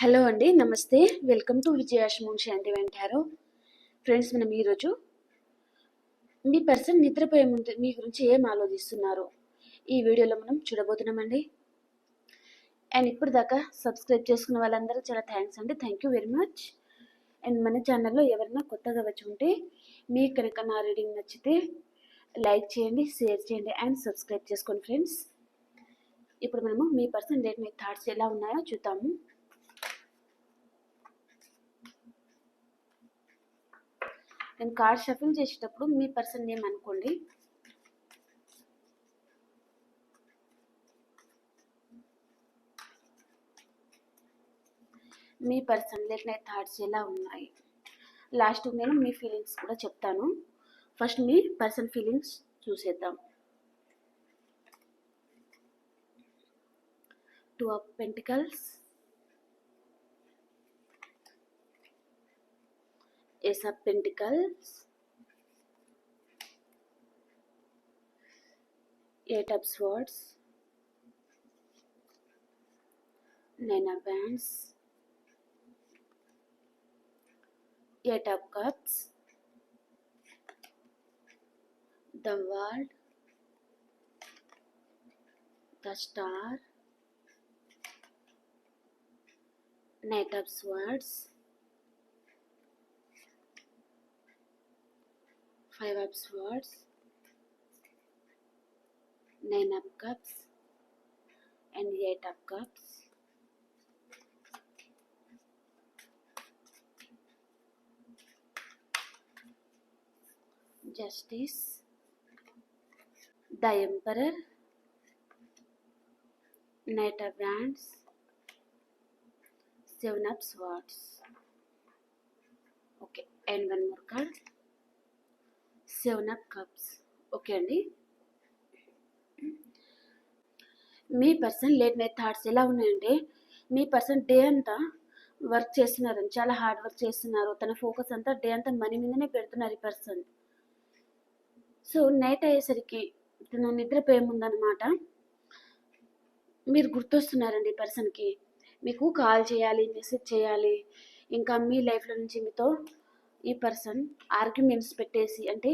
Hello అండి, నమస్తే. Welcome to విజయాశ్మోన్ శాంతి వెంటారు. ఫ్రెండ్స్, మనం ఈరోజు మీ పర్సన్ నిద్రపోయే ముందు మీ గురించి ఏం ఆలోచిస్తున్నారు ఈ వీడియోలో మనం చూడబోతున్నామండి. అండ్ ఇప్పుడు దాకా సబ్స్క్రైబ్ చేసుకున్న వాళ్ళందరూ చాలా థ్యాంక్స్ అండి, thank you very much. And మన ఛానల్లో ఎవరైనా కొత్తగా వచ్చి ఉంటే మీకు కనుక నా రీడింగ్ నచ్చితే లైక్ చేయండి, షేర్ చేయండి అండ్ సబ్స్క్రైబ్ చేసుకోండి ఫ్రెండ్స్. ఇప్పుడు మనము మీ పర్సన్ లేట్ నైట్ థాట్స్ ఎలా ఉన్నాయో చూద్దాము. నేను కార్డ్ షఫిల్ చేసేటప్పుడు మీ పర్సన్ నేమ్ అనుకోండి. మీ పర్సన్ లేట్ నైట్ థాట్స్ ఎలా ఉన్నాయి. లాస్ట్ నేను మీ ఫీలింగ్స్ కూడా చెప్తాను. ఫస్ట్ మీ పర్సన్ ఫీలింగ్స్ చూసేద్దాం. 2 of Pentacles, Ace of Pentacles, 8 of Swords, 9 of Wands, 8 of Cups, the World, the Star, Knight of Swords, 5 of Swords, 9 of Cups and 8 of Cups. Justice, the Emperor, Knight of Wands, 7 of Swords. Okay, and one more card, 7 of Cups. Okay అండి, మీ person late night thoughts ఎలా ఉన్నాయంటే, మీ person day అంతా work చేస్తున్నారని, చాలా hard work చేస్తున్నారు. తన focus అంతా day అంతా మనీ మీదనే పెడుతున్నారు ఈ పర్సన్. సో నైట్ అయ్యేసరికి తను నిద్రపోయే ముందనమాట మీరు గుర్తొస్తున్నారండి ఈ పర్సన్కి. మీకు కాల్ చేయాలి, మెసేజ్ చేయాలి, ఇంకా మీ లైఫ్లో నుంచి మీతో ఈ పర్సన్ ఆర్గ్యుమెంట్స్ పెట్టేసి, అంటే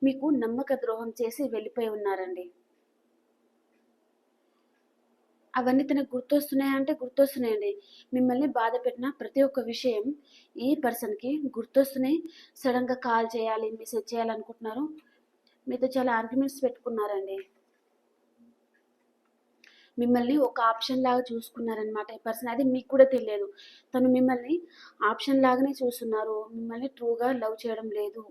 మీకు నమ్మక ద్రోహం చేసి వెళ్ళిపోయి ఉన్నారండి. అవన్నీ తనకు గుర్తొస్తున్నాయంటే గుర్తొస్తున్నాయండి. మిమ్మల్ని బాధ పెట్టిన ప్రతి ఒక్క విషయం ఈ పర్సన్కి గుర్తొస్తున్నాయి. సడన్గా కాల్ చేయాలి, మెసేజ్ చేయాలనుకుంటున్నారు. మీతో చాలా ఆర్గ్యుమెంట్స్ పెట్టుకున్నారండి. మిమ్మల్ని ఒక ఆప్షన్ లాగా చూసుకున్నారనమాట ఈ పర్సన్. అది మీకు కూడా తెలియదు. తను మిమ్మల్ని ఆప్షన్ లాగానే చూస్తున్నారు, మిమ్మల్ని ట్రూగా లవ్ చేయడం లేదు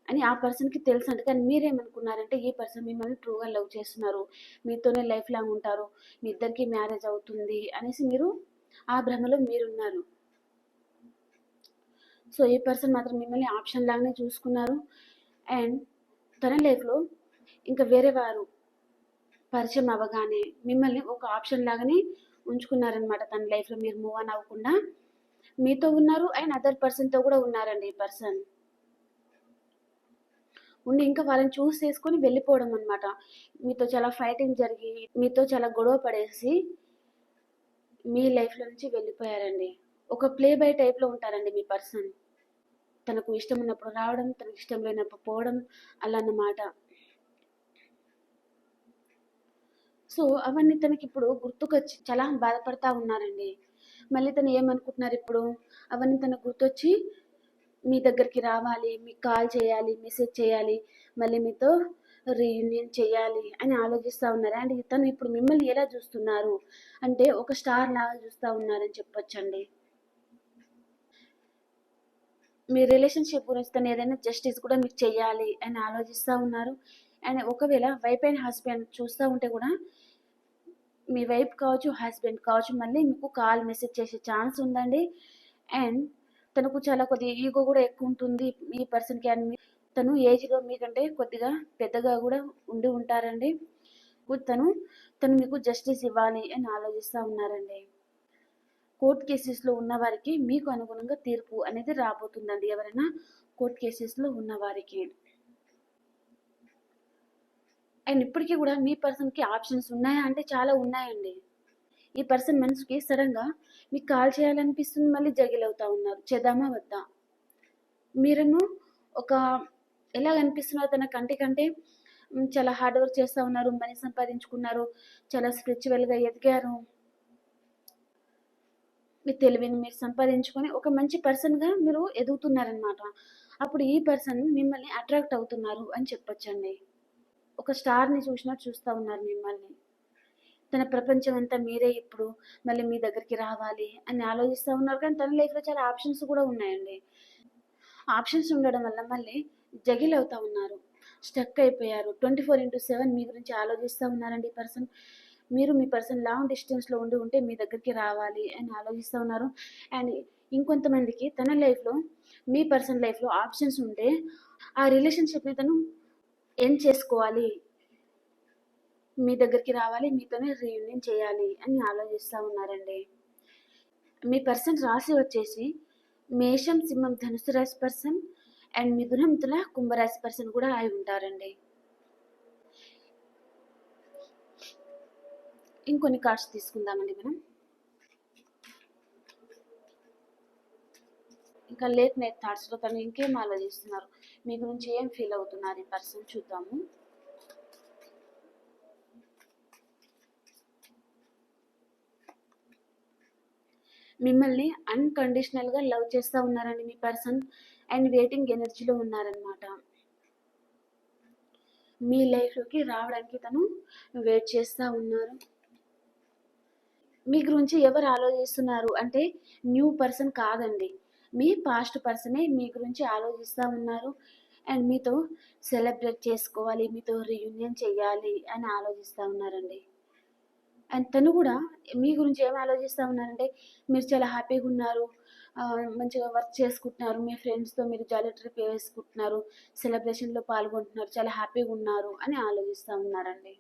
అని ఆ పర్సన్కి తెలుసు అండి. కానీ మీరేమనుకున్నారంటే ఈ పర్సన్ మిమ్మల్ని ట్రూగా లవ్ చేస్తున్నారు, మీతోనే లైఫ్ లాంగ్ ఉంటారు, మీ ఇద్దరికి మ్యారేజ్ అవుతుంది అనేసి మీరు ఆ భ్రమలో మీరున్నారు. సో ఈ పర్సన్ మాత్రం మిమ్మల్ని ఆప్షన్ లాగానే చూసుకున్నారు. అండ్ తన లైఫ్లో ఇంకా వేరే వారు పరిచయం అవ్వగానే మిమ్మల్ని ఒక ఆప్షన్ లాగానే ఉంచుకున్నారనమాట. తన లైఫ్లో మీరు మూవ్ ఆన్ అవ్వకుండా మీతో ఉన్నారు. అండ్ అదర్ పర్సన్తో కూడా ఉన్నారండి ఈ పర్సన్. ఉండి ఇంకా వాళ్ళని చూస్ చేసుకొని వెళ్ళిపోవడం అనమాట. మీతో చాలా ఫైటింగ్ జరిగి, మీతో చాలా గొడవ పడేసి మీ లైఫ్లో నుంచి వెళ్ళిపోయారండి. ఒక ప్లే బై టైప్లో ఉంటారండి మీ పర్సన్. తనకు ఇష్టం ఉన్నప్పుడు రావడం, తనకు ఇష్టం లేనప్పుడు పోవడం, అలా అన్నమాట. సో అవన్నీ తనకి ఇప్పుడు గుర్తుకొచ్చి చాలా బాధపడతా ఉన్నారండి. మళ్ళీ తను ఏమనుకుంటున్నారు ఇప్పుడు, అవన్నీ తనకు గుర్తొచ్చి మీ దగ్గరికి రావాలి, మీకు కాల్ చేయాలి, మెసేజ్ చేయాలి, మళ్ళీ మీతో రీయూనియన్ చేయాలి అని ఆలోచిస్తూ ఉన్నారు. అండ్ తను ఇప్పుడు మిమ్మల్ని ఎలా చూస్తున్నారు అంటే ఒక స్టార్ లాగా చూస్తూ ఉన్నారని చెప్పొచ్చండి. మీ రిలేషన్షిప్ గురించి తను ఏదైనా జస్టిస్ కూడా మీకు చెయ్యాలి అని ఆలోచిస్తూ ఉన్నారు. అండ్ ఒకవేళ వైఫ్ అండ్ హస్బెండ్ చూస్తూ ఉంటే కూడా మీ వైఫ్ కావచ్చు, హస్బెండ్ కావచ్చు, మళ్ళీ మీకు కాల్ మెసేజ్ చేసే ఛాన్స్ ఉందండి. అండ్ తనకు చాలా కొద్దిగా ఈగో కూడా ఎక్కువ ఉంటుంది ఈ పర్సన్కి. అండ్ తను ఏజ్లో మీకంటే కొద్దిగా పెద్దగా కూడా ఉండి ఉంటారండి. తను తను మీకు జస్టిస్ ఇవ్వాలి అని ఆలోచిస్తూ ఉన్నారండి. కోర్ట్ కేసెస్లో ఉన్న వారికి మీకు అనుగుణంగా తీర్పు అనేది రాబోతుందండి. ఎవరైనా కోర్ట్ కేసెస్లో ఉన్న వారికి. అండ్ ఇప్పటికీ కూడా మీ పర్సన్కి ఆప్షన్స్ ఉన్నాయా అంటే చాలా ఉన్నాయండి. ఈ పర్సన్ మనసుకి సడన్గా మీకు కాల్ చేయాలనిపిస్తుంది, మళ్ళీ జగిల్ అవుతా ఉన్నారు. చేద్దామా వద్దా? మీరేమో ఒక ఎలా కనిపిస్తున్నారు తన కంటే చాలా హార్డ్ వర్క్ చేస్తూ ఉన్నారు, మనీ సంపాదించుకున్నారు, చాలా స్పిరిచువల్గా ఎదిగారు, మీ తెలివిని మీరు సంపాదించుకొని ఒక మంచి పర్సన్గా మీరు ఎదుగుతున్నారనమాట. అప్పుడు ఈ పర్సన్ మిమ్మల్ని అట్రాక్ట్ అవుతున్నారు అని చెప్పొచ్చండి. ఒక స్టార్ని చూసినట్టు చూస్తూ ఉన్నారు మిమ్మల్ని. తన ప్రపంచం అంతా మీరే ఇప్పుడు మళ్ళీ మీ దగ్గరికి రావాలి అని ఆలోచిస్తూ ఉన్నారు. కానీ తన లైఫ్లో చాలా ఆప్షన్స్ కూడా ఉన్నాయండి. ఆప్షన్స్ ఉండడం వల్ల మళ్ళీ జగిల్ అవుతా ఉన్నారు, స్టక్ అయిపోయారు. 24/7 మీ గురించి ఆలోచిస్తూ ఉన్నారండి ఈ పర్సన్. మీరు మీ పర్సన్ లాంగ్ డిస్టెన్స్లో ఉంటే మీ దగ్గరికి రావాలి అని ఆలోచిస్తూ ఉన్నారు. అండ్ ఇంకొంతమందికి తన లైఫ్లో మీ పర్సన్ లైఫ్లో ఆప్షన్స్ ఉంటే ఆ రిలేషన్షిప్ని తను ఎండ్ చేసుకోవాలి, మీ దగ్గరికి రావాలి, మీతోనే రీయూనియన్ చేయాలి అని ఆలోచిస్తూ ఉన్నారండి. మీ పర్సన్ రాశి వచ్చేసి మేషం, సింహం, ధనుసు రాశి పర్సన్ అండ్ మిథునం, తుల, కుంభరాశి పర్సన్ కూడా అయి ఉంటారండి. ఇంకొన్ని కార్డ్స్ తీసుకుందామండి మనం. ఇంకా లేట్ నైట్ థాట్స్లో తను ఇంకేం ఆలోచిస్తున్నారు, మీ గురించి ఏం ఫీల్ అవుతున్నారు ఈ పర్సన్ చూద్దాము. మిమ్మల్ని అన్కండిషనల్గా లవ్ చేస్తూ ఉన్నారండి మీ పర్సన్ అండ్ వెయిటింగ్ ఎనర్జీలో ఉన్నారనమాట. మీ లైఫ్లోకి రావడానికి తను వెయిట్ చేస్తూ ఉన్నారు. మీ గురించి ఎవరు ఆలోచిస్తున్నారు అంటే న్యూ పర్సన్ కాదండి, మీ పాస్ట్ పర్సనే మీ గురించి ఆలోచిస్తూ ఉన్నారు అండ్ మీతో సెలబ్రేట్ చేసుకోవాలి, మీతో రీయూనియన్ చేయాలి అని ఆలోచిస్తూ ఉన్నారండి. అండ్ తను కూడా మీ గురించి ఏం ఆలోచిస్తూ ఉన్నారంటే మీరు చాలా హ్యాపీగా ఉన్నారు, మంచిగా వర్క్ చేసుకుంటున్నారు, మీ ఫ్రెండ్స్తో మీరు జాలీ ట్రిప్ వేసుకుంటున్నారు, సెలబ్రేషన్లో పాల్గొంటున్నారు, చాలా హ్యాపీగా ఉన్నారు అని ఆలోచిస్తూ ఉన్నారండి.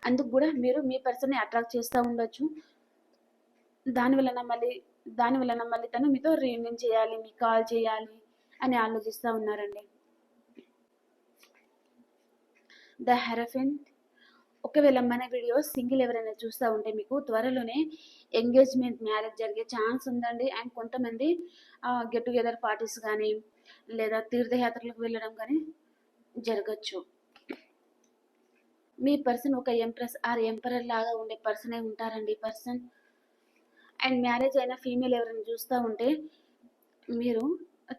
అందుకు కూడా మీరు మీ పర్సన్ని అట్రాక్ట్ చేస్తూ ఉండొచ్చు. దానివలన మళ్ళీ తను మీతో రీయూనియన్ చేయాలి, మీకు కాల్ చేయాలి అని ఆలోచిస్తూ ఉన్నారండి. The hierophant. ఒకవేళ మన వీడియోస్ సింగిల్ ఎవరైనా చూస్తూ ఉంటే మీకు త్వరలోనే ఎంగేజ్మెంట్, మ్యారేజ్ జరిగే ఛాన్స్ ఉందండి. అండ్ కొంతమంది గెట్ టుగెదర్ పార్టీస్ కానీ లేదా తీర్థయాత్రలకు వెళ్ళడం కానీ జరగచ్చు. మీ పర్సన్ ఒక ఎంప్రెస్ ఆర్ ఎంపరర్ లాగా ఉండే పర్సనే ఉంటారండి ఈ పర్సన్. అండ్ మ్యారేజ్ అయిన ఫీమేల్ ఎవరైనా చూస్తూ ఉంటే మీరు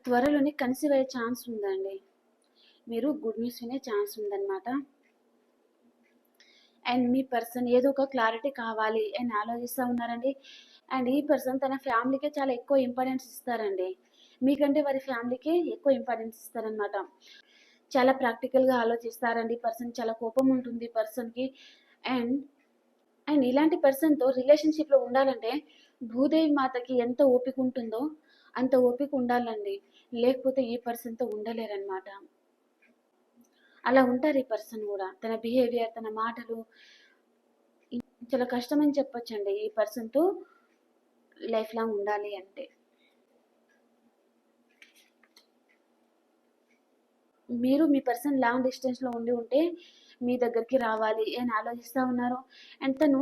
త్వరలోనే కన్సీవ్ అయ్యే ఛాన్స్ ఉందండి, మీరు గుడ్ న్యూస్ వినే ఛాన్స్ ఉందన్నమాట. అండ్ మీ పర్సన్ ఏదో ఒక క్లారిటీ కావాలి అని ఆలోచిస్తూ ఉన్నారండి. అండ్ ఈ పర్సన్ తన ఫ్యామిలీకే చాలా ఎక్కువ ఇంపార్టెన్స్ ఇస్తారండి, మీకంటే వారి ఫ్యామిలీకే ఎక్కువ ఇంపార్టెన్స్ ఇస్తారనమాట. చాలా ప్రాక్టికల్గా ఆలోచిస్తారండి పర్సన్, చాలా కోపం ఉంటుంది పర్సన్కి. అండ్ అండ్ ఇలాంటి పర్సన్తో రిలేషన్షిప్లో ఉండాలంటే భూదేవి మాతకి ఎంత ఓపిక ఉంటుందో అంత ఓపిక ఉండాలండి, లేకపోతే ఈ పర్సన్తో ఉండలేరన్నమాట. అలా ఉంటారు ఈ పర్సన్ కూడా. తన బిహేవియర్, తన మాటలు చాలా కష్టమని చెప్పొచ్చండి ఈ పర్సన్తో లైఫ్ లాంగ్ ఉండాలి అంటే. మీరు మీ పర్సన్ లాంగ్ డిస్టెన్స్లో ఉంటే మీ దగ్గరికి రావాలి అని ఆలోచిస్తూ ఉన్నారు. అండ్ తను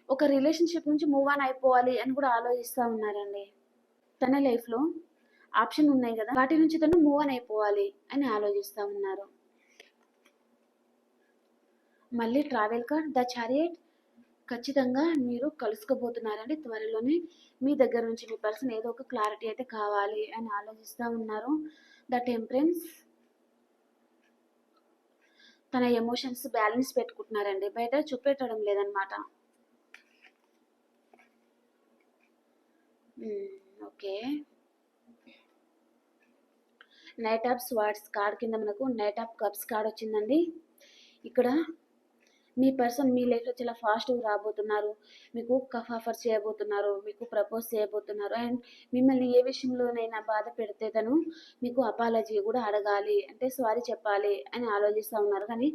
ఒక రిలేషన్షిప్ నుంచి మూవ్ ఆన్ అయిపోవాలి అని కూడా ఆలోచిస్తూ ఉన్నారండి. తన లైఫ్లో ఆప్షన్ ఉన్నాయి కదా, వాటి నుంచి తను మూవ్ ఆన్ అయిపోవాలి అని ఆలోచిస్తూ ఉన్నారు. మళ్ళీ ట్రావెల్ కార్డ్, ద చారియట్. ఖచ్చితంగా మీరు కలుసుకోబోతున్నారండి త్వరలోనే. మీ దగ్గర నుంచి మీ పర్సన్ ఏదో ఒక క్లారిటీ అయితే కావాలి అని ఆలోచిస్తూ ఉన్నారు. The temperance. తన ఎమోషన్స్ బ్యాలెన్స్ పెట్టుకుంటున్నారండి, బయట చూపెట్టడం లేదనమాట. Okay. Knight of swords card కింద మనకు నైట్ ఆఫ్ కప్స్ కార్డ్ వచ్చిందండి. ఇక్కడ మీ పర్సన్ మీ లైఫ్లో చాలా ఫాస్ట్గా రాబోతున్నారు, మీకు కఫ్ ఆఫర్ చేయబోతున్నారు, మీకు ప్రపోజ్ చేయబోతున్నారు. అండ్ మిమ్మల్ని ఏ విషయంలోనైనా బాధ పెడితే తను మీకు అపాలజీ కూడా అడగాలి, అంటే సారీ చెప్పాలి అని ఆలోచిస్తూ ఉన్నారు. కానీ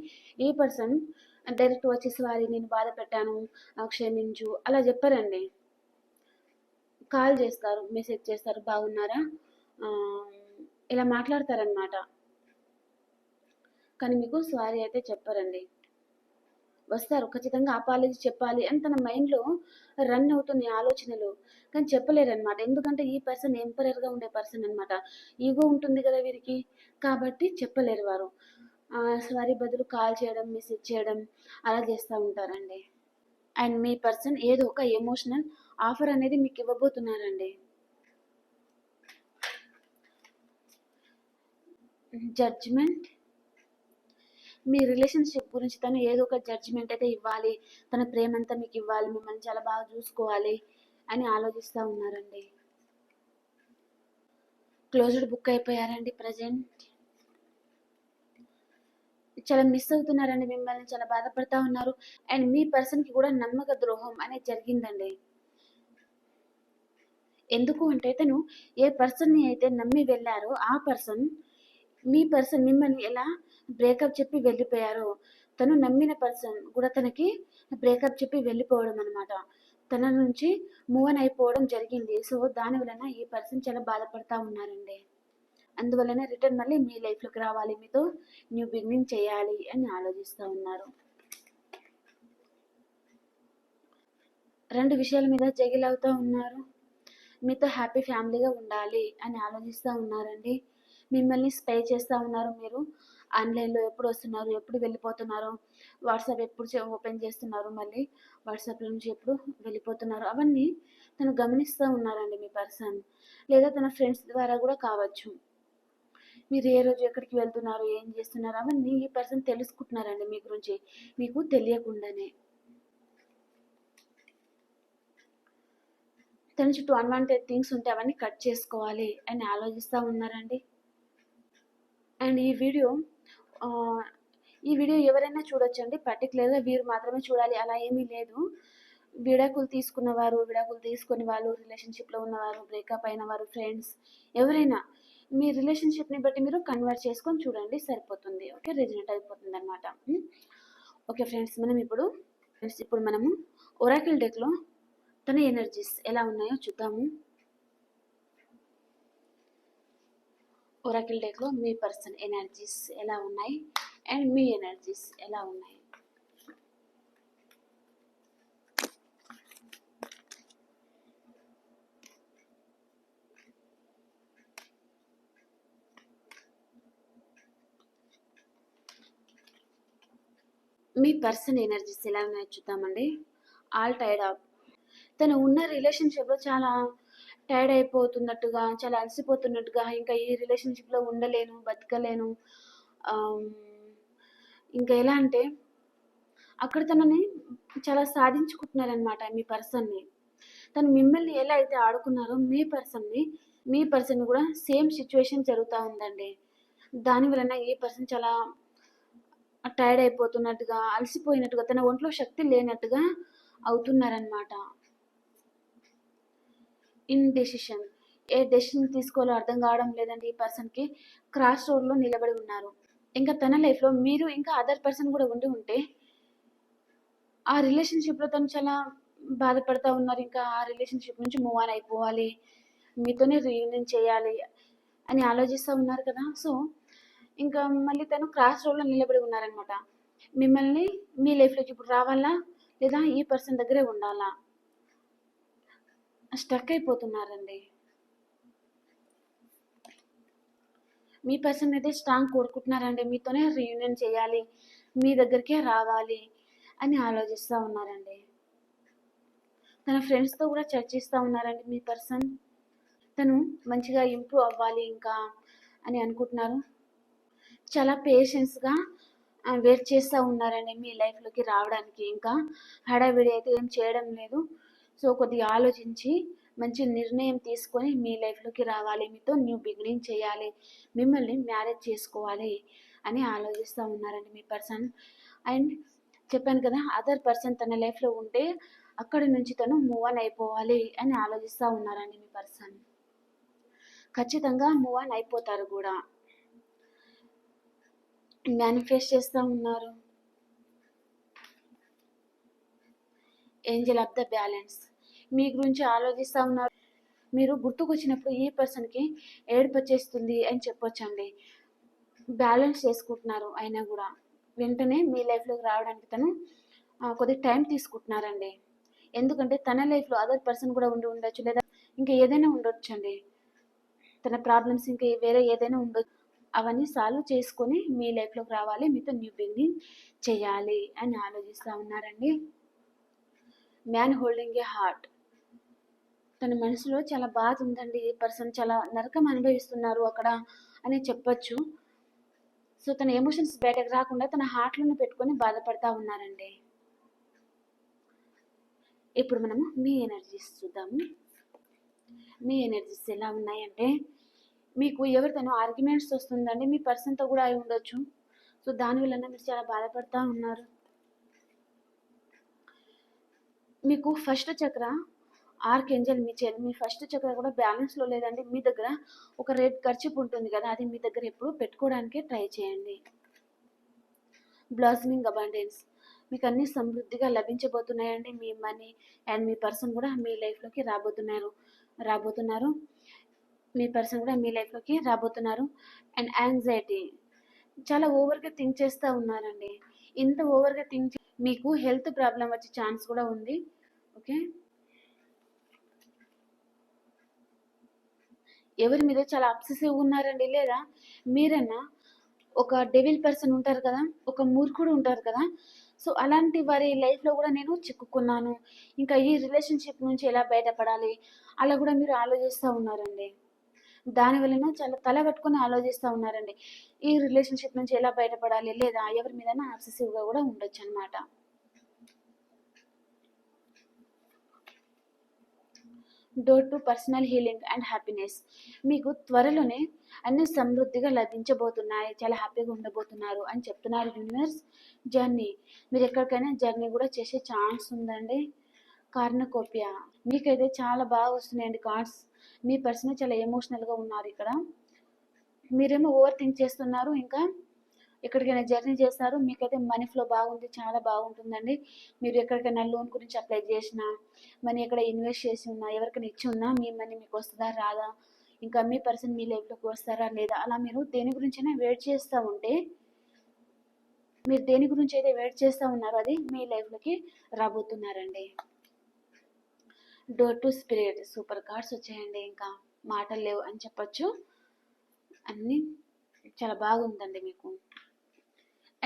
ఈ పర్సన్ డైరెక్ట్ వచ్చి సారీ నేను బాధ పెట్టాను, క్షమించు అలా చెప్పారండి. కాల్ చేస్తారు, మెసేజ్ చేస్తారు, బాగున్నారా ఇలా మాట్లాడతారనమాట. కానీ మీకు సారీ అయితే చెప్పారండి. వస్తారు, ఖచ్చితంగా అపాలజీ చెప్పాలి అని తన మైండ్లో రన్ అవుతుంది ఆలోచనలు, కానీ చెప్పలేరనమాట. ఎందుకంటే ఈ పర్సన్ ఎంపరర్గా ఉండే పర్సన్ అనమాట. ఈగో ఉంటుంది కదా వీరికి, కాబట్టి చెప్పలేరు వారు. సారీ బదులు కాల్ చేయడం, మెసేజ్ చేయడం అలా చేస్తూ ఉంటారండి. అండ్ మీ పర్సన్ ఏదో ఒక ఎమోషనల్ ఆఫర్ అనేది మీకు ఇవ్వబోతున్నారండి. జడ్జ్మెంట్. మీ రిలేషన్షిప్ గురించి తను ఏదో ఒక జడ్జిమెంట్ అయితే ఇవ్వాలి, తన ప్రేమ అంతా మీకు ఇవ్వాలి, మిమ్మల్ని చాలా బాగా చూసుకోవాలి అని ఆలోచిస్తూ ఉన్నారండి. క్లోజ్డ్ బుక్ అయిపోయారండి ప్రజెంట్. చాలా మిస్ అవుతున్నారండి మిమ్మల్ని, చాలా బాధపడతా ఉన్నారు. అండ్ మీ పర్సన్కి కూడా నమ్మక ద్రోహం అనేది జరిగిందండి. ఎందుకు అంటే తను ఏ పర్సన్ని అయితే నమ్మి వెళ్ళారో ఆ పర్సన్, మీ పర్సన్ మిమ్మల్ని ఎలా బ్రేకప్ చెప్పి వెళ్ళిపోయారో, తను నమ్మిన పర్సన్ కూడా తనకి బ్రేకప్ చెప్పి వెళ్ళిపోవడం అనమాట. తన నుంచి మూవ్ ఆన్ అయిపోవడం జరిగింది. సో దాని వలన ఈ పర్సన్ చాలా బాధపడతా ఉన్నారండి. అందువలన రిటర్న్ మళ్ళీ మీ లైఫ్లోకి రావాలి, మీతో న్యూ బిగినింగ్ చేయాలి అని ఆలోచిస్తూ ఉన్నారు. 2 విషయాల మీద జగిల్ అవుతూ ఉన్నారు. మీతో హ్యాపీ ఫ్యామిలీగా ఉండాలి అని ఆలోచిస్తూ ఉన్నారండి. మిమ్మల్ని స్పై చేస్తూ ఉన్నారు. మీరు ఆన్లైన్లో ఎప్పుడు వస్తున్నారు, ఎప్పుడు వెళ్ళిపోతున్నారు, వాట్సాప్ ఎప్పుడు ఓపెన్ చేస్తున్నారు, మళ్ళీ వాట్సాప్ నుంచి ఎప్పుడు వెళ్ళిపోతున్నారు, అవన్నీ తను గమనిస్తూ ఉన్నారండి మీ పర్సన్. లేదా తన ఫ్రెండ్స్ ద్వారా కూడా కావచ్చు. మీరు ఏ రోజు ఎక్కడికి వెళ్తున్నారు, ఏం చేస్తున్నారు, అవన్నీ ఈ పర్సన్ తెలుసుకుంటున్నారండి మీ గురించి, మీకు తెలియకుండానే. తన చుట్టూ అన్వాంటెడ్ థింగ్స్ ఉంటే అవన్నీ కట్ చేసుకోవాలి అని ఆలోచిస్తూ ఉన్నారండి. అండ్ ఈ వీడియో ఎవరైనా చూడొచ్చండి, పర్టికులర్గా వీరు మాత్రమే చూడాలి అలా ఏమీ లేదు. విడాకులు తీసుకున్నవారు, విడాకులు తీసుకుని వాళ్ళు, రిలేషన్షిప్లో ఉన్నవారు, బ్రేకప్ అయిన వారు, ఫ్రెండ్స్, ఎవరైనా మీ రిలేషన్షిప్ని బట్టి మీరు కన్వర్ట్ చేసుకొని చూడండి, సరిపోతుంది. ఓకే, రిజనెట్ అయిపోతుంది అనమాట. ఓకే ఫ్రెండ్స్, ఇప్పుడు మనము ఒరాకిల్ డెక్లో తన ఎనర్జీస్ ఎలా ఉన్నాయో చూద్దాము. ఒరాకిల్ డెక్లో మీ పర్సన్ ఎనర్జీస్ ఎలా ఉన్నాయి అండ్ మీ ఎనర్జీస్ ఎలా ఉన్నాయి. మీ పర్సన్ ఎనర్జీస్ ఎలా ఉన్నాయో చూద్దామండి. All tired up. తను ఉన్న రిలేషన్షిప్లో చాలా టైర్డ్ అయిపోతున్నట్టుగా, చాలా అలసిపోతున్నట్టుగా, ఇంకా ఈ రిలేషన్షిప్లో ఉండలేను, బతకలేను, ఇంకా ఎలా అంటే అక్కడ తనని చాలా సాధించుకుంటున్నారనమాట మీ పర్సన్ని. తను మిమ్మల్ని ఎలా అయితే ఆడుకున్నారో మీ పర్సన్ కూడా సేమ్ సిచ్యువేషన్ జరుగుతూ ఉందండి. దాని వలన ఈ పర్సన్ చాలా టైర్డ్ అయిపోతున్నట్టుగా, అలసిపోయినట్టుగా, తన ఒంట్లో శక్తి లేనట్టుగా అవుతున్నారనమాట. In decision. ఏ డెసిషన్ తీసుకోవాలో అర్థం కావడం లేదండి ఈ పర్సన్కి. క్రాస్ రోడ్లో నిలబడి ఉన్నారు. ఇంకా తన లైఫ్లో మీరు ఇంకా అదర్ పర్సన్ కూడా ఉంటే ఆ రిలేషన్షిప్లో తను చాలా బాధపడతా ఉన్నారు. ఇంకా ఆ రిలేషన్షిప్ నుంచి మూవ్ ఆన్ అయిపోవాలి, మీతోనే రీయూనియన్ చేయాలి అని ఆలోచిస్తూ ఉన్నారు కదా. సో ఇంకా మళ్ళీ తను క్రాస్ రోడ్లో నిలబడి ఉన్నారనమాట. మిమ్మల్ని మీ లైఫ్లోకి ఇప్పుడు రావాలా లేదా ఈ పర్సన్ దగ్గరే ఉండాలా, స్టక్ అయిపోతున్నారండి. మీ పర్సన్ అయితే స్ట్రాంగ్ కోరుకుంటున్నారండి, మీతోనే రీయూనియన్ చేయాలి, మీ దగ్గరికే రావాలి అని ఆలోచిస్తూ ఉన్నారండి. తన ఫ్రెండ్స్తో కూడా చర్చిస్తూ ఉన్నారండి మీ పర్సన్. తను మంచిగా ఇంప్రూవ్ అవ్వాలి ఇంకా అని అనుకుంటున్నారు. చాలా పేషెన్స్గా వెయిట్ చేస్తూ ఉన్నారండి మీ లైఫ్లోకి రావడానికి. ఇంకా హడావిడి అయితే ఏం చేయడం లేదు. సో కొద్దిగా ఆలోచించి మంచి నిర్ణయం తీసుకొని మీ లైఫ్లోకి రావాలి, మీతో న్యూ బిగినింగ్ చేయాలి, మిమ్మల్ని మ్యారేజ్ చేసుకోవాలి అని ఆలోచిస్తూ ఉన్నారండి మీ పర్సన్. అండ్ చెప్పాను కదా, అదర్ పర్సన్ తన లైఫ్లో ఉంటే అక్కడి నుంచి తను మూవ్ ఆన్ అయిపోవాలి అని ఆలోచిస్తూ ఉన్నారండి మీ పర్సన్. ఖచ్చితంగా మూవ్ ఆన్ అయిపోతారు కూడా. మేనిఫెస్ట్ చేస్తూ ఉన్నారు. Angel of the balance. మీ గురించి ఆలోచిస్తూ ఉన్నారు. మీరు గుర్తుకొచ్చినప్పుడు ఈ పర్సన్కి ఏడుపు వచ్చేస్తుంది అని చెప్పొచ్చండి. బ్యాలెన్స్ చేసుకుంటున్నారు అయినా కూడా వెంటనే మీ లైఫ్లోకి రావడానికి తను కొద్దిగా టైం తీసుకుంటున్నారండి. ఎందుకంటే తన లైఫ్లో అదర్ పర్సన్ కూడా ఉండి ఉండొచ్చు, లేదా ఇంకా ఏదైనా ఉండొచ్చండి. తన ప్రాబ్లమ్స్ ఇంకా వేరే ఏదైనా ఉండొచ్చు. అవన్నీ సాల్వ్ చేసుకొని మీ లైఫ్లోకి రావాలి, మీతో న్యూ బిగినింగ్ చేయాలి అని ఆలోచిస్తూ ఉన్నారండి. Man holding a heart. తన మనసులో చాలా బాధ ఉందండి. ఈ పర్సన్ చాలా నరకం అనుభవిస్తున్నారు అక్కడ అని చెప్పొచ్చు. సో తన ఎమోషన్స్ బయటకు రాకుండా తన హార్ట్లోనే పెట్టుకొని బాధపడతా ఉన్నారండి. ఇప్పుడు మనము మీ ఎనర్జీస్ చూద్దాము. మీ ఎనర్జీస్ ఎలా ఉన్నాయంటే, మీకు ఎవరితోనో ఆర్గ్యుమెంట్స్ వస్తుందండి, మీ పర్సన్తో కూడా అయి ఉండొచ్చు. సో దానివల్ల మీరు చాలా బాధపడతా ఉన్నారు. మీకు ఫస్ట్ చక్ర ఆర్కేంజల్ మిచెల్, మీ ఫస్ట్ చక్ర కూడా బ్యాలెన్స్లో లేదండి. మీ దగ్గర ఒక రెడ్ ఖర్చు ఉంటుంది కదా, అది మీ దగ్గర ఎప్పుడు పెట్టుకోవడానికి ట్రై చేయండి. బ్లాసమింగ్ అబాండెన్స్, మీకు అన్ని సమృద్ధిగా లభించబోతున్నాయండి. మీ మనీ అండ్ మీ పర్సన్ కూడా మీ లైఫ్లోకి రాబోతున్నారు. మీ పర్సన్ కూడా మీ లైఫ్లోకి రాబోతున్నారు. అండ్ యాంగ్జైటీ, చాలా ఓవర్గా థింక్ చేస్తూ ఉన్నారండి. ఇంత ఓవర్గా థింక్ మీకు హెల్త్ ప్రాబ్లం వచ్చే ఛాన్స్ కూడా ఉంది. ఓకే, ఎవరి మీద చాలా అబ్సెసివ్ ఉన్నారండి, లేదా మీరన్నా ఒక డెవిల్ పర్సన్ ఉంటారు కదా, ఒక మూర్ఖుడు ఉంటారు కదా. సో అలాంటి వారి లైఫ్లో కూడా నేను చిక్కుకున్నాను, ఇంకా ఈ రిలేషన్షిప్ నుంచి ఎలా బయటపడాలి అలా కూడా మీరు ఆలోచిస్తూ ఉన్నారండి. దానివలన చాలా తల కట్టుకొని ఆలోచిస్తూ ఉన్నారండి. ఈ రిలేషన్షిప్ నుంచి ఎలా బయటపడాలి, లేదా ఎవరి మీదైనా అబ్సెసివ్గా కూడా ఉండొచ్చు అనమాట. Door to personal healing and happiness, మీకు త్వరలోనే అన్ని సమృద్ధిగా లభించబోతున్నాయి, చాలా హ్యాపీగా ఉండబోతున్నారు అని చెప్తున్నారు యూనివర్స్. జర్నీ, మీరు ఎక్కడికైనా జర్నీ కూడా చేసే ఛాన్స్ ఉందండి. కార్నకోపియా, మీకైతే చాలా బాగా వస్తున్నాయండి కార్డ్స్. మీ పర్సన్ చాలా ఎమోషనల్గా ఉన్నారు ఇక్కడ. మీరేమో ఓవర్ థింక్ చేస్తున్నారు, ఇంకా ఎక్కడికైనా జర్నీ చేస్తారు. మీకైతే మనీ ఫ్లో బాగుంది, చాలా బాగుంటుందండి. మీరు ఎక్కడికైనా లోన్ గురించి అప్లై చేసినా, మనీ ఎక్కడ ఇన్వెస్ట్ చేసి ఉన్నా, ఎవరికైనా ఇచ్చి ఉన్నా మీ మనీ మీకు వస్తుందా రాదా, ఇంకా మీ పర్సన్ మీ లైఫ్లోకి వస్తారా లేదా, అలా మీరు దేని గురించైనా వెయిట్ చేస్తూ ఉంటే, మీరు దేని గురించి అయితే వెయిట్ చేస్తూ ఉన్నారో అది మీ లైఫ్లోకి రాబోతున్నారండి. Door to spirit, super cards వచ్చాయండి, ఇంకా మాటలు లేవు అని చెప్పొచ్చు. అన్నీ చాలా బాగుందండి మీకు.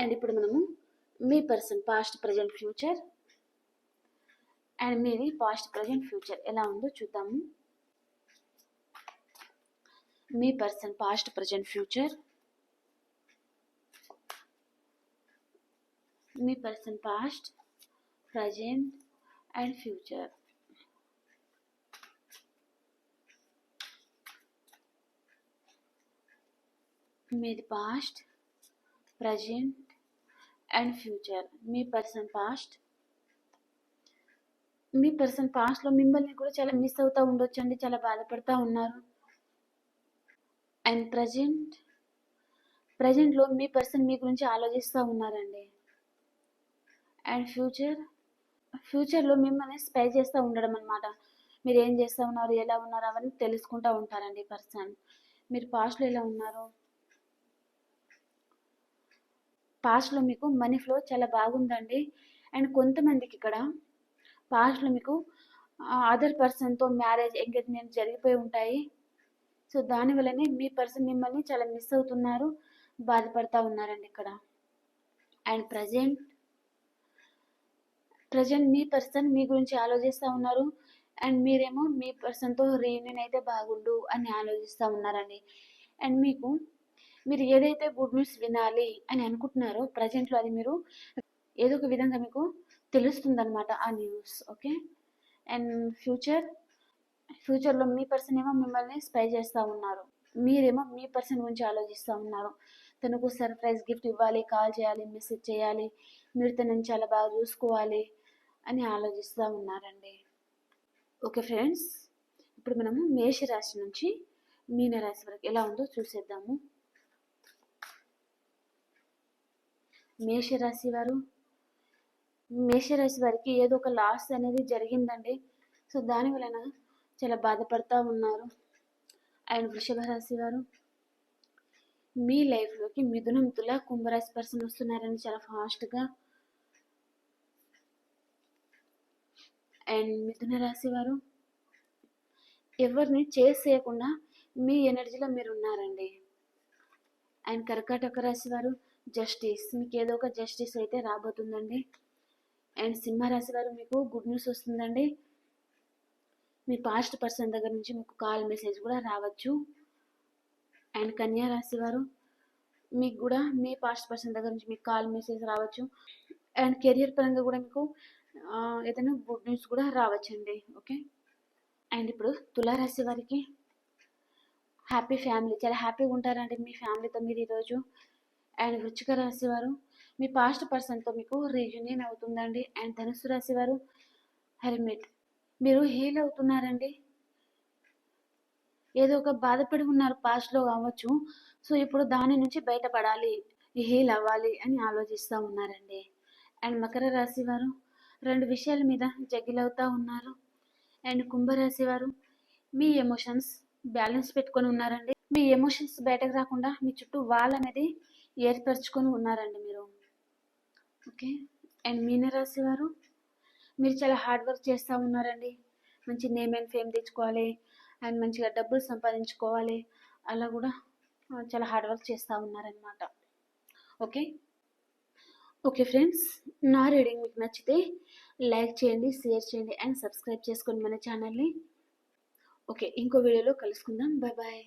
అండ్ ఇప్పుడు మనము మీ person past present future and మీది పాస్ట్ ప్రజెంట్ ఫ్యూచర్ ఎలా ఉందో చూద్దాము. మీ పర్సన్ పాస్ట్ ప్రజెంట్ ఫ్యూచర్, మీ person past present and future. మీది పాస్ట్ ప్రజెంట్ అండ్ ఫ్యూచర్. మీ పర్సన్ పాస్ట్లో మిమ్మల్ని కూడా చాలా మిస్ అవుతూ ఉండొచ్చు అండి, చాలా బాధపడుతూ ఉన్నారు. అండ్ ప్రజెంట్లో మీ పర్సన్ మీ గురించి ఆలోచిస్తూ ఉన్నారండి. అండ్ ఫ్యూచర్లో మిమ్మల్ని స్పై చేస్తూ ఉండడం అనమాట. మీరు ఏం చేస్తూ ఉన్నారు, ఎలా ఉన్నారు అవన్నీ తెలుసుకుంటూ ఉంటారండి పర్సన్. మీరు పాస్ట్లో ఎలా ఉన్నారు, పాస్ట్లో మీకు మనీ ఫ్లో చాలా బాగుందండి. అండ్ కొంతమందికి ఇక్కడ పాస్ట్లో మీకు అదర్ పర్సన్తో మ్యారేజ్ ఎంగేజ్మెంట్ జరిగిపోయి ఉంటాయి. సో దానివల్లనే మీ పర్సన్ మిమ్మల్ని చాలా మిస్ అవుతున్నారు, బాధపడతా ఉన్నారండి ఇక్కడ. అండ్ ప్రజెంట్ మీ పర్సన్ మీ గురించి ఆలోచిస్తూ ఉన్నారు. అండ్ మీరేమో మీ పర్సన్తో రీయూనియన్ అయితే బాగుండు అని ఆలోచిస్తూ ఉన్నారండి. అండ్ మీరు ఏదైతే గుడ్ న్యూస్ వినాలి అని అనుకుంటున్నారో ప్రజెంట్లో అది మీరు ఏదో ఒక విధంగా మీకు తెలుస్తుందన్నమాట ఆ న్యూస్. ఓకే, అండ్ ఫ్యూచర్లో మీ పర్సన్ ఏమో మిమ్మల్ని స్పై చేస్తూ ఉన్నారు, మీరేమో మీ పర్సన్ గురించి ఆలోచిస్తూ ఉన్నారు. తనకు సర్ప్రైజ్ గిఫ్ట్ ఇవ్వాలి, కాల్ చేయాలి, మెసేజ్ చేయాలి, మీరు తనని చాలా బాగా చూసుకోవాలి అని ఆలోచిస్తూ ఉన్నారండి. ఓకే ఫ్రెండ్స్, ఇప్పుడు మనము మేషరాశి నుంచి మీనరాశి వరకు ఎలా ఉందో చూసేద్దాము. మేషరాశి వారికి ఏదో ఒక లాస్ అనేది జరిగిందండి. సో దాని వలన చాలా బాధపడతా ఉన్నారు. అండ్ వృషభ రాశి వారు, మీ లైఫ్లోకి మిథునం, తుల, కుంభరాశి పర్సన్ వస్తున్నారని చాలా ఫాస్ట్గా. అండ్ మిథున రాశి వారు ఎవరిని చేయకుండా మీ ఎనర్జీలో మీరు ఉన్నారండి. అండ్ కర్కాటక రాశి వారు జస్టిస్, మీకు ఏదో ఒక జస్టిస్ అయితే రాబోతుందండి. అండ్ సింహరాశి వారు మీకు గుడ్ న్యూస్ వస్తుందండి. మీ పాస్ట్ పర్సన్ దగ్గర నుంచి మీకు కాల్ మెసేజ్ కూడా రావచ్చు. అండ్ కన్యా రాశి వారు మీకు కూడా మీ పాస్ట్ పర్సన్ దగ్గర నుంచి మీకు కాల్ మెసేజ్ రావచ్చు. అండ్ కెరియర్ పరంగా కూడా మీకు ఏదైనా గుడ్ న్యూస్ కూడా రావచ్చండి. ఓకే. అండ్ ఇప్పుడు తులారాశి వారికి హ్యాపీ ఫ్యామిలీ, చాలా హ్యాపీగా ఉంటారండి మీ ఫ్యామిలీతో మీరు ఈరోజు. అండ్ వృశ్చిక రాశి వారు మీ పాస్ట్ పర్సన్తో మీకు రీయూనియన్ అవుతుందండి. అండ్ ధనుసు రాశి వారు హెర్మిట్, మీరు హీల్ అవుతున్నారండి. ఏదో ఒక బాధపడి ఉన్నారు పాస్ట్లో కావచ్చు, సో ఇప్పుడు దాని నుంచి బయటపడాలి, హీల్ అవ్వాలి అని ఆలోచిస్తూ ఉన్నారండి. అండ్ మకర రాశి వారు రెండు విషయాల మీద జగిల్ అవుతూ ఉన్నారు. అండ్ కుంభరాశి వారు మీ ఎమోషన్స్ బ్యాలెన్స్ పెట్టుకొని ఉన్నారండి. మీ ఎమోషన్స్ బయటకు రాకుండా మీ చుట్టూ వాల్ అనేది ఏర్పరచుకొని ఉన్నారండి మీరు. ఓకే. అండ్ మీనరాశి వారు మీరు చాలా హార్డ్ వర్క్ చేస్తూ ఉన్నారండి. మంచి నేమ్ అండ్ ఫేమ్ తెచ్చుకోవాలి అండ్ మంచిగా డబ్బులు సంపాదించుకోవాలి, అలా కూడా చాలా హార్డ్ వర్క్ చేస్తూ ఉన్నారనమాట. ఓకే. ఓకే ఫ్రెండ్స్, నా రీడింగ్ మీకు నచ్చితే లైక్ చేయండి, షేర్ చేయండి అండ్ సబ్స్క్రైబ్ చేసుకోండి మన ఛానల్ని. ఓకే, ఇంకో వీడియోలో కలుసుకుందాం. Bye bye.